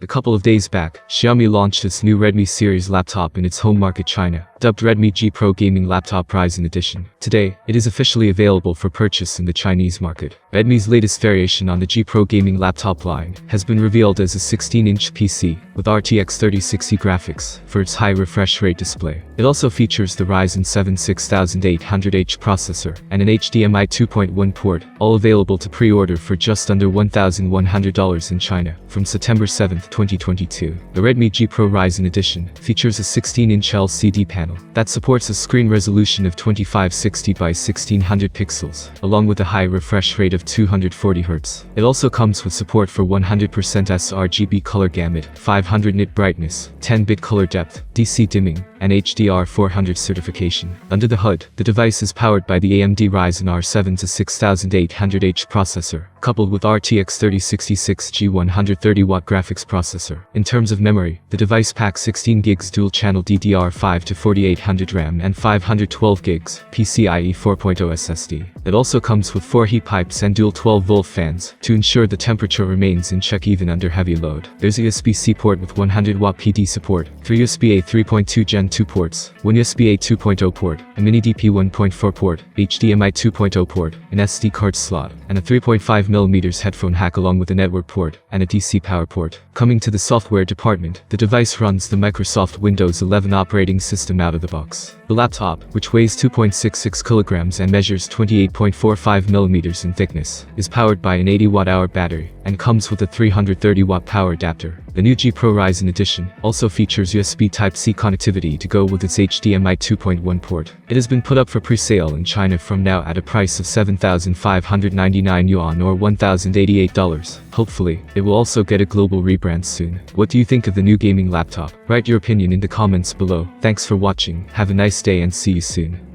A couple of days back, Xiaomi launched its new Redmi series laptop in its home market China, dubbed Redmi G Pro Gaming Laptop Ryzen Edition. Today, it is officially available for purchase in the Chinese market. Redmi's latest variation on the G Pro gaming laptop line has been revealed as a 16-inch PC with RTX 3060 graphics for its high refresh rate display. It also features the Ryzen 7 6800H processor and an HDMI 2.1 port, all available to pre-order for just under $1,100 in China from September 7, 2022. The Redmi G Pro Ryzen Edition features a 16-inch LCD panel that supports a screen resolution of 2560 by 1600 pixels, along with a high refresh rate of 240 Hz. It also comes with support for 100% sRGB color gamut, 500 nit brightness, 10-bit color depth, DC dimming, and HDR 400 certification. Under the hood, the device is powered by the AMD Ryzen R7 6800H processor, coupled with RTX 3066 G130W graphics processor. In terms of memory, the device packs 16 GB dual-channel DDR5 to 4800 RAM and 512 GB PCIe 4.0 SSD. It also comes with 4 heat pipes and dual 12-volt fans to ensure the temperature remains in check even under heavy load. There's a USB-C port with 100W PD support, 3 USB-A 3.2 Gen 2 ports, 1 USB-A 2.0 port, a mini DP 1.4 port, HDMI 2.0 port, an SD card slot, and a 3.5mm headphone jack along with a network port and a DC power port. Coming to the software department, the device runs the Microsoft Windows 11 operating system out of the box. The laptop, which weighs 2.66 kilograms and measures 28.45mm in thickness, is powered by an 80Wh battery and comes with a 330W power adapter. The new G Pro Ryzen Edition also features USB Type-C connectivity to go with its HDMI 2.1 port. It has been put up for pre-sale in China from now at a price of 7,599 yuan or $1,088. Hopefully, it will also get a global rebrand soon. What do you think of the new gaming laptop? Write your opinion in the comments below. Thanks for watching, have a nice day and see you soon.